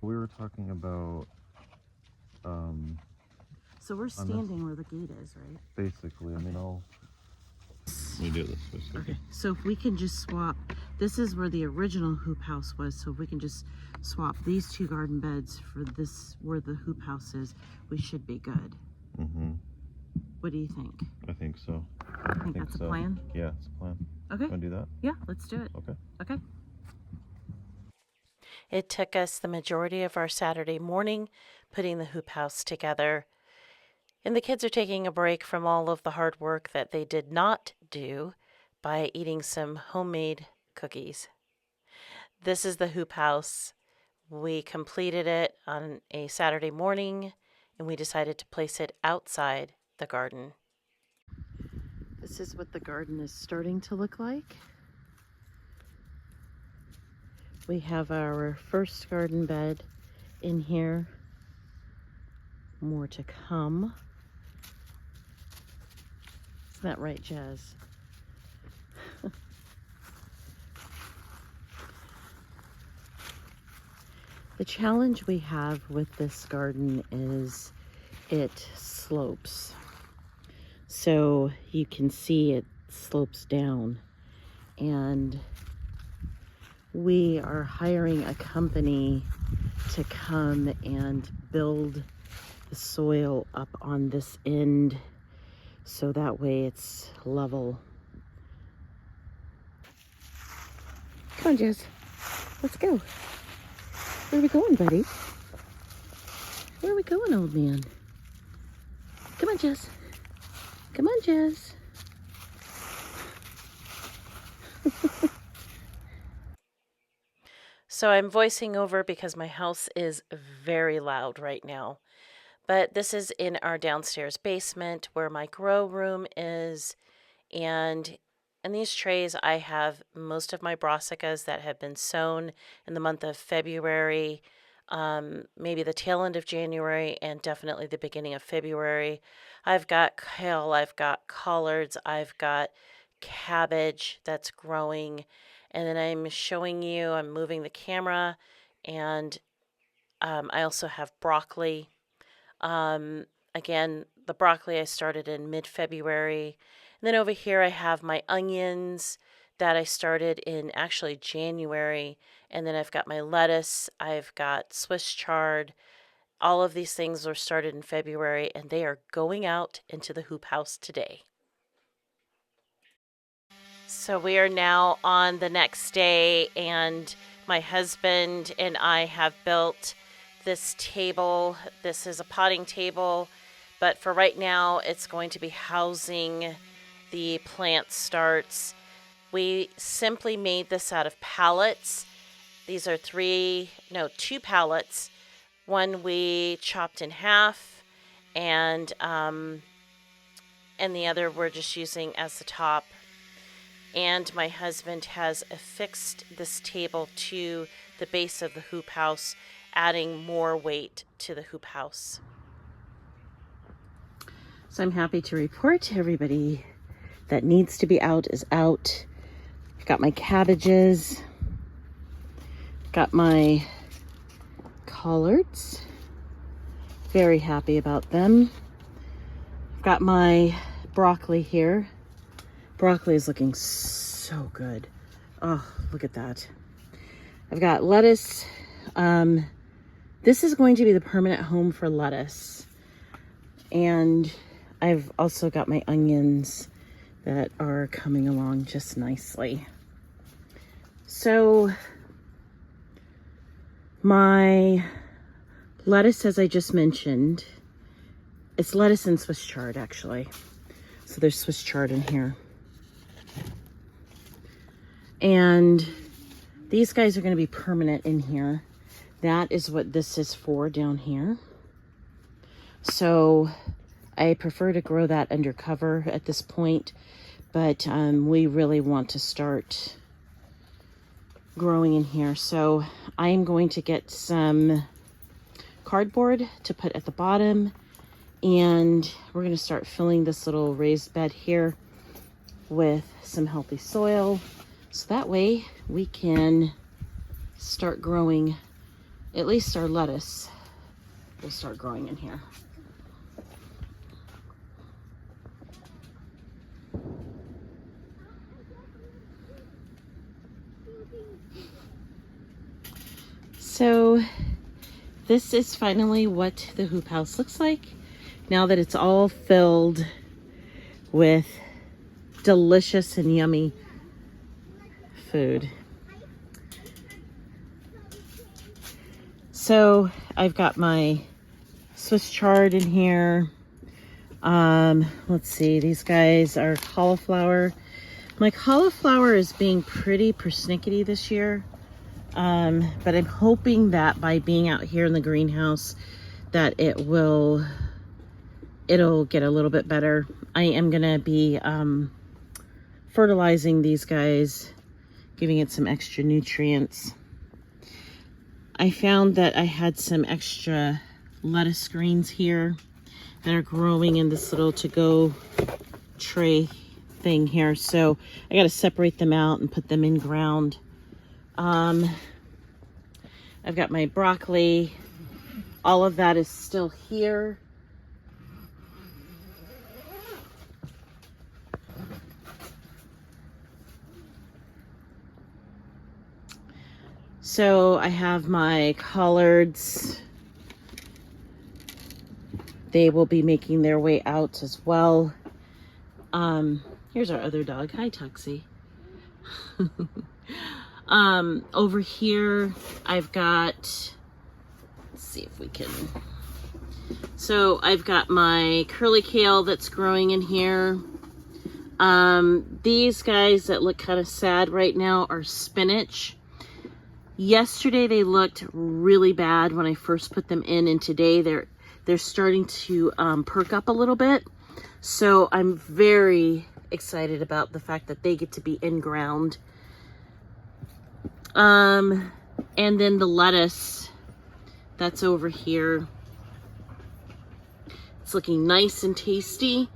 We were talking about, so we're standing where the gate is, right? basically, I mean, let me do it this way. Okay, so if we can just swap, this is where the original hoop house was, so if we can just swap these two garden beds for this, where the hoop house is, we should be good. Mm-hmm. What do you think? I think so. I think that's so. a plan? Yeah, it's a plan. Okay. Want to do that? Yeah, let's do it. Okay. Okay. It took us the majority of our Saturday morning putting the hoop house together. And the kids are taking a break from all of the hard work that they did not do by eating some homemade cookies. This is the hoop house. We completed it on a Saturday morning and we decided to place it outside the garden. This is what the garden is starting to look like. We have our first garden bed in here. More to come. Isn't that right, Jazz? The challenge we have with this garden is it slopes. So you can see it slopes down. And we are hiring a company to come and build the soil up on this end so that way it's level. Come on, Jess. Let's go. Where are we going, buddy? Where are we going, old man? Come on, Jess. Come on, Jess. So I'm voicing over because my house is very loud right now. But this is in our downstairs basement where my grow room is. And in these trays, I have most of my brassicas that have been sown in the month of February, maybe the tail end of January, and definitely the beginning of February. I've got kale, I've got collards, I've got cabbage that's growing. And then I'm showing you, I'm moving the camera, and I also have broccoli. Again, the broccoli I started in mid-February. And then over here I have my onions that I started in actually January. And then I've got my lettuce, I've got Swiss chard. All of these things were started in February and they are going out into the hoop house today. So we are now on the next day and my husband and I have built this table. This is a potting table, but for right now it's going to be housing the plant starts. We simply made this out of pallets. These are two pallets. One we chopped in half and the other we're just using as the top. And my husband has affixed this table to the base of the hoop house, adding more weight to the hoop house. So I'm happy to report everybody that needs to be out is out. I've got my cabbages, got my collards, very happy about them. I've got my broccoli here. Broccoli is looking so good. Oh, look at that. I've got lettuce. This is going to be the permanent home for lettuce. And I've also got my onions that are coming along just nicely. So my lettuce, as I just mentioned, it's lettuce and Swiss chard actually. So there's Swiss chard in here. And these guys are going to be permanent in here. That is what this is for down here. So I prefer to grow that under cover at this point, but we really want to start growing in here. So I'm going to get some cardboard to put at the bottom, and we're going to start filling this little raised bed here with some healthy soil. So that way we can start growing at least our lettuce will start growing in here. So this is finally what the hoop house looks like now that it's all filled with delicious and yummy food. So I've got my Swiss chard in here. Let's see, these guys are cauliflower. My cauliflower is being pretty persnickety this year. But I'm hoping that by being out here in the greenhouse that it'll get a little bit better. I am gonna be fertilizing these guys, giving it some extra nutrients. I found that I had some extra lettuce greens here that are growing in this little to-go tray thing here, so I got to separate them out and put them in ground. I've got my broccoli. All of that is still here. So I have my collards. They will be making their way out as well. Here's our other dog. Hi, Tuxie. Over here, I've got, let's see if we can. So I've got my curly kale that's growing in here. These guys that look kind of sad right now are spinach. Yesterday they looked really bad when I first put them in, and today they're starting to perk up a little bit. So I'm very excited about the fact that they get to be in ground. And then the lettuce that's over here, it's looking nice and tasty,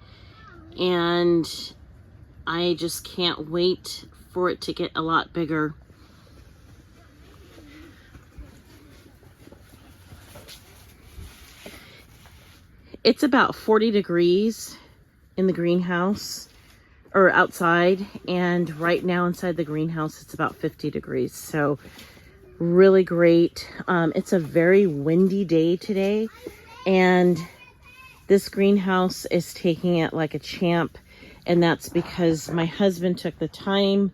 and I just can't wait for it to get a lot bigger. It's about 40 degrees in the greenhouse, or outside, and right now inside the greenhouse it's about 50 degrees, so really great. It's a very windy day today, and this greenhouse is taking it like a champ, and that's because my husband took the time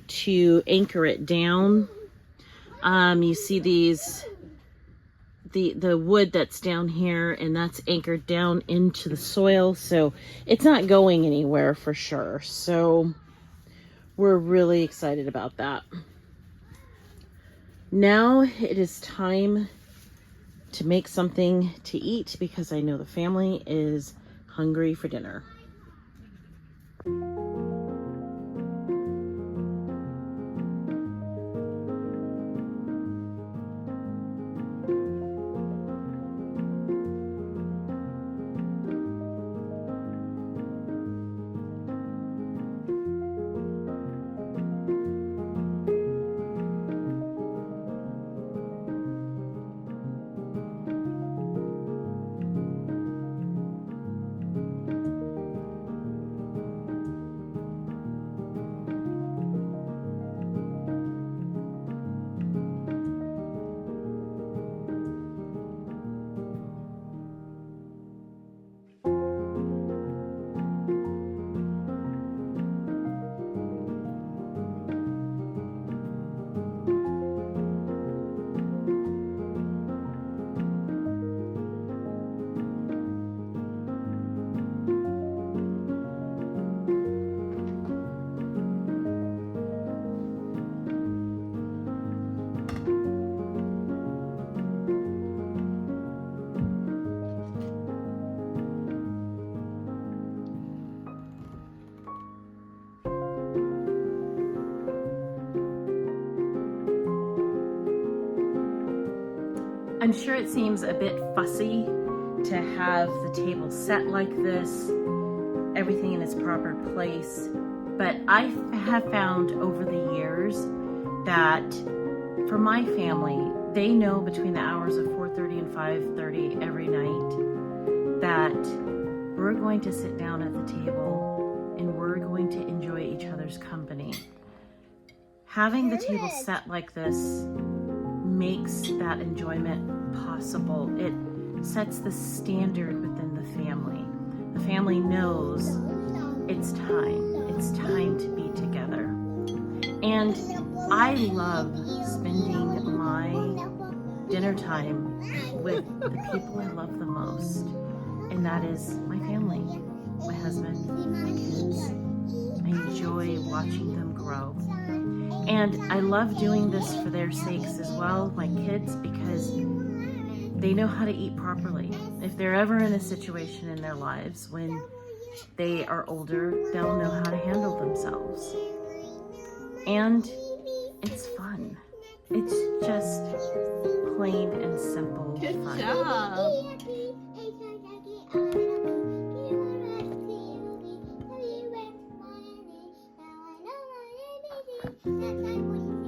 to anchor it down. You see these, the wood that's down here, and that's anchored down into the soil, so it's not going anywhere for sure. So we're really excited about that. Now it is time to make something to eat because I know the family is hungry for dinner. I'm sure it seems a bit fussy to have the table set like this, everything in its proper place, but I have found over the years that for my family, they know between the hours of 4:30 and 5:30 every night that we're going to sit down at the table and we're going to enjoy each other's company. Having the table set like this makes that enjoyment possible. It sets the standard within the family. The family knows it's time. It's time to be together. And I love spending my dinner time with the people I love the most. And that is my family, my husband, my kids. I enjoy watching them grow. And I love doing this for their sakes as well, my kids, because they know how to eat properly. If they're ever in a situation in their lives when they are older, they'll know how to handle themselves. And it's fun. It's just plain and simple fun. Good job. That